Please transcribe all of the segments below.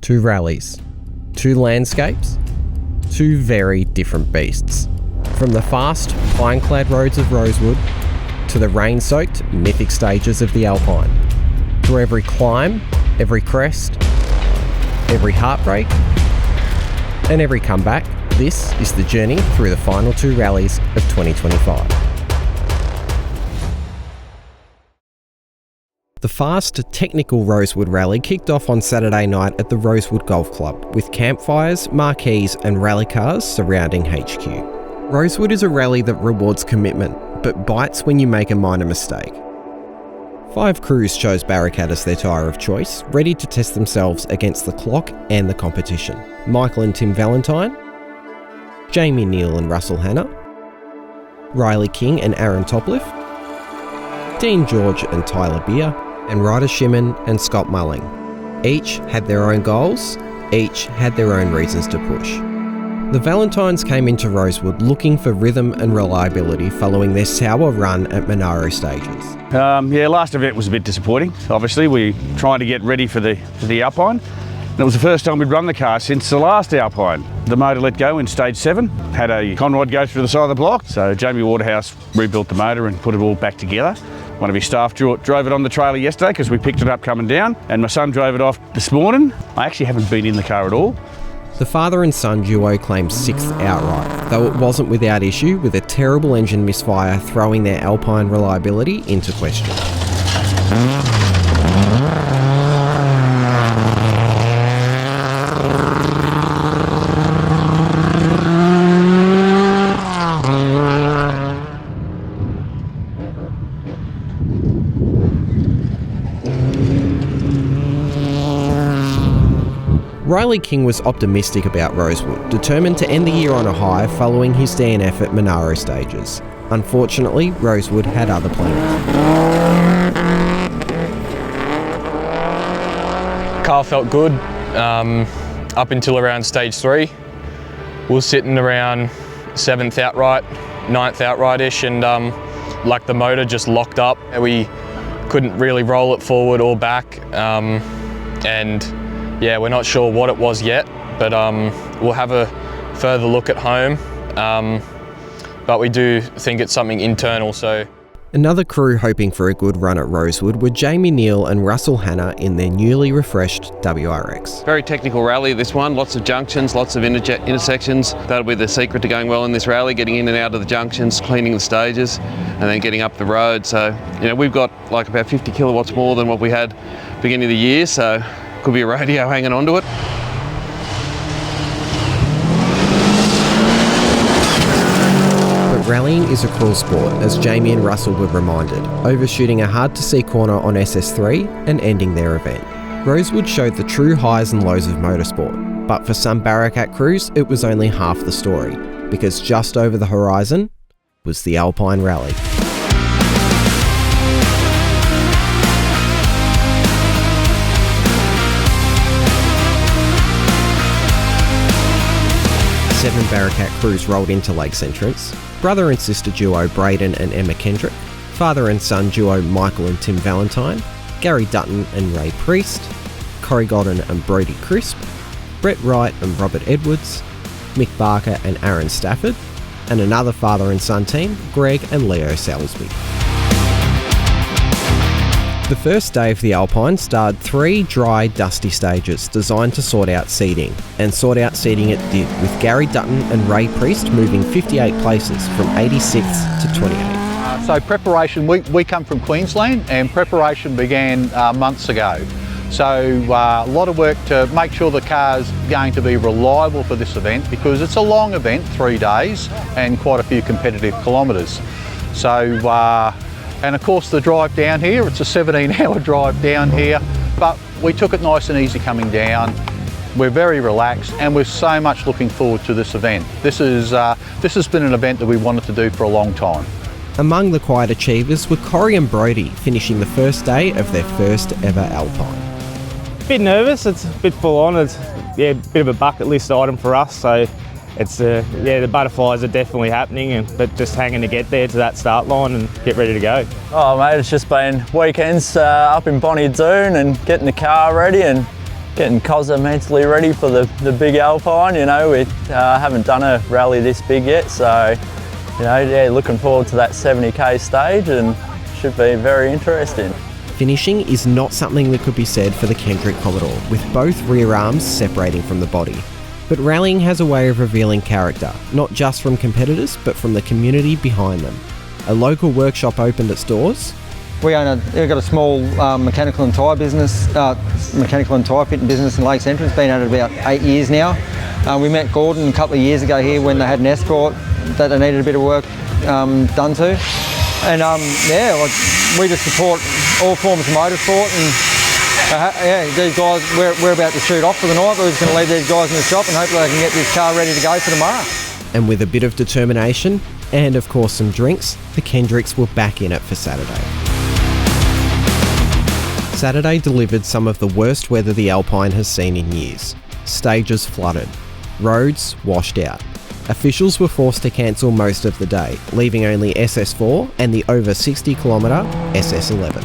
Two rallies, two landscapes, two very different beasts. From the fast, pine-clad roads of Rosewood to the rain-soaked, mythic stages of the Alpine. Through every climb, every crest, every heartbreak, and every comeback, this is the journey through the final two rallies of 2025. The fast, technical Rosewood Rally kicked off on Saturday night at the Rosewood Golf Club, with campfires, marquees and rally cars surrounding HQ. Rosewood is a rally that rewards commitment, but bites when you make a minor mistake. 5 crews chose Baracatt as their tyre of choice, ready to test themselves against the clock and the competition. Michael and Tim Valentine, Jamie Neal and Russell Hanna, Riley King and Aaron Topliff, Dean George and Tyler Beer, and Ryder Shimon and Scott Mulling. Each had their own goals, each had their own reasons to push. The Valentines came into Rosewood looking for rhythm and reliability following their sour run at Monaro stages. Last event was a bit disappointing. Obviously, we trying to get ready for the Alpine. And it was the first time we'd run the car since the last Alpine. The motor let go in stage 7, had a conrod go through the side of the block, so Jamie Waterhouse rebuilt the motor and put it all back together. One of his staff drove it on the trailer yesterday because we picked it up coming down, and my son drove it off this morning. I actually haven't been in the car at all. The father and son duo claimed 6th outright, though it wasn't without issue, with a terrible engine misfire throwing their Alpine reliability into question. Riley King was optimistic about Rosewood, determined to end the year on a high following his DNF at Monaro stages. Unfortunately, Rosewood had other plans. Car felt good up until around stage 3. We were sitting around 7th outright, 9th outright-ish, and the motor just locked up. We couldn't really roll it forward or back, yeah, we're not sure what it was yet, but we'll have a further look at home. But we do think it's something internal, so. Another crew hoping for a good run at Rosewood were Jamie Neal and Russell Hanna in their newly refreshed WRX. Very technical rally, this one. Lots of junctions, lots of intersections. That'll be the secret to going well in this rally, getting in and out of the junctions, cleaning the stages, and then getting up the road. So, we've got like about 50 kilowatts more than what we had beginning of the year, so could be a radio hanging onto it. But rallying is a cruel sport, as Jamie and Russell were reminded, overshooting a hard-to-see corner on SS3 and ending their event. Rosewood showed the true highs and lows of motorsport, but for some Baracatt crews, it was only half the story, because just over the horizon was the Alpine Rally. Seven Baracatt crews rolled into Lakes Entrance. Brother and sister duo Braden and Emma Kendrick, father and son duo Michael and Tim Valentine, Gary Dutton and Ray Priest, Corey Godden and Brodie Crisp, Brett Wright and Robert Edwards, Mick Barker and Aaron Stafford, and another father and son team, Greg and Leo Salisbury. The first day of the Alpine starred 3 dry, dusty stages designed to sort out seating, and sort out seating it did, with Gary Dutton and Ray Priest moving 58 places from 86th to 28th. So preparation, we come from Queensland, and preparation began months ago. So a lot of work to make sure the car's going to be reliable for this event, because it's a long event, 3 days, and quite a few competitive kilometres. So and of course the drive down here, it's a 17-hour drive down here, but we took it nice and easy coming down. We're very relaxed, and we're so much looking forward to this event. This has been an event that we wanted to do for a long time. Among the quiet achievers were Corey and Brodie, finishing the first day of their first ever Alpine. Bit nervous, it's a bit full on. It's a bit of a bucket list item for us, so it's the butterflies are definitely happening, but just hanging to get there to that start line and get ready to go. Oh mate, it's just been weekends up in Bonnie Doon and getting the car ready and getting Cozza mentally ready for the big Alpine. You know, we haven't done a rally this big yet, so you know, yeah, looking forward to that 70k stage, and should be very interesting. Finishing is not something that could be said for the Kendrick Commodore, with both rear arms separating from the body. But rallying has a way of revealing character, not just from competitors, but from the community behind them. A local workshop opened its doors. We've got a small mechanical and tyre business, mechanical and tyre fitting business in Lakes Entrance. Been at it about 8 years now. We met Gordon a couple of years ago here when they had an Escort that they needed a bit of work done to. And yeah, we just support all forms of motorsport, and yeah, these guys, we're about to shoot off for the night, but we're just going to leave these guys in the shop and hopefully they can get this car ready to go for tomorrow. And with a bit of determination, and of course some drinks, the Kendricks were back in it for Saturday. Saturday delivered some of the worst weather the Alpine has seen in years. Stages flooded, roads washed out. Officials were forced to cancel most of the day, leaving only SS4 and the over 60km SS11.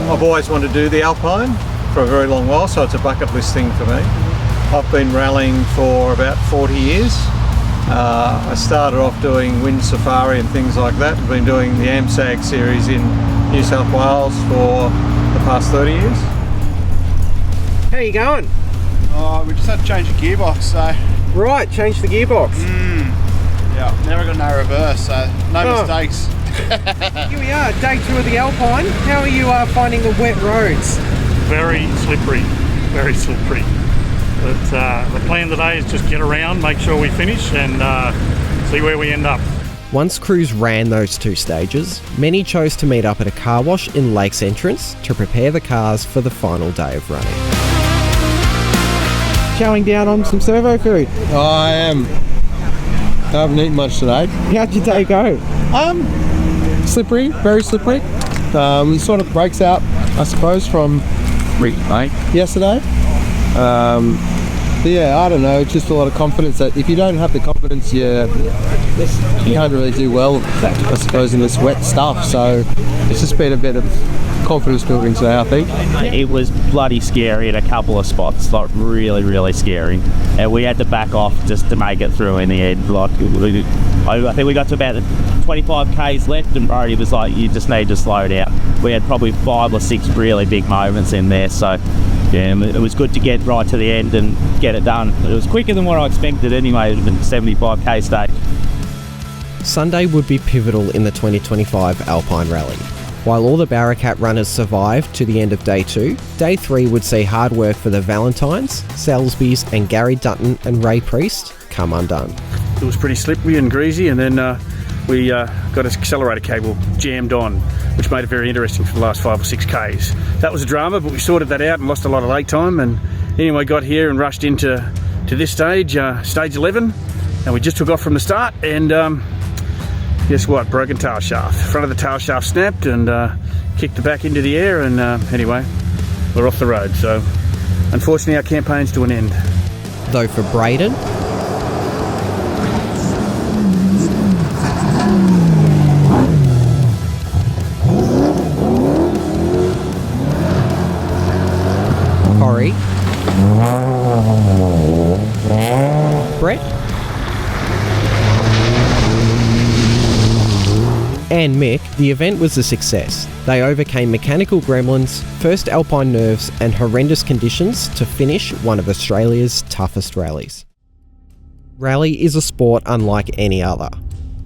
I've always wanted to do the Alpine for a very long while, so it's a bucket list thing for me. I've been rallying for about 40 years. I started off doing wind safari and things like that. I've been doing the AMSAG series in New South Wales for the past 30 years. How you going? We just had to change the gearbox, so... Right, change the gearbox. Yeah, never got no reverse, so no mistakes. Here we are, day 2 of the Alpine. How are you finding the wet roads? Very slippery, very slippery. But the plan today is just get around, make sure we finish, and see where we end up. Once crews ran those 2 stages, many chose to meet up at a car wash in Lakes Entrance to prepare the cars for the final day of running. Chowing down on some servo food. I am. I haven't eaten much today. How'd your day go? Slippery, very slippery. It sort of breaks out, I suppose, from yesterday. But yeah, I don't know, it's just a lot of confidence that if you don't have the confidence, you can't really do well, I suppose, in this wet stuff. So it's just been a bit of confidence building today, I think. It was bloody scary at a couple of spots, like really, really scary. And we had to back off just to make it through in the end. Like, I think we got to about 25k's left and Brody was like, you just need to slow down. We had probably 5 or 6 really big moments in there, so yeah, it was good to get right to the end and get it done. It was quicker than what I expected anyway, the 75k stage. Sunday would be pivotal in the 2025 Alpine Rally. While all the Baracatt runners survived to the end of day 2, day 3 would see hard work for the Valentines, Salisbury's and Gary Dutton and Ray Priest come undone. It was pretty slippery and greasy, and then we got an accelerator cable jammed on, which made it very interesting for the last 5 or 6 Ks. That was a drama, but we sorted that out and lost a lot of lake time, and anyway got here and rushed into this stage, stage 11, and we just took off from the start, and guess what, broken tail shaft. Front of the tail shaft snapped and kicked the back into the air, and anyway, we're off the road, so unfortunately our campaign's to an end. Though for Braden, Corey, Brett, and Mick, the event was a success. They overcame mechanical gremlins, first Alpine nerves and horrendous conditions to finish one of Australia's toughest rallies. Rally is a sport unlike any other.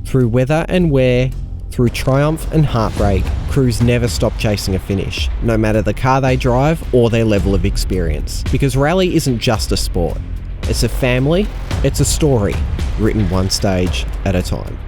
Through weather and wear, through triumph and heartbreak, crews never stop chasing a finish, no matter the car they drive or their level of experience. Because rally isn't just a sport, it's a family, it's a story, written one stage at a time.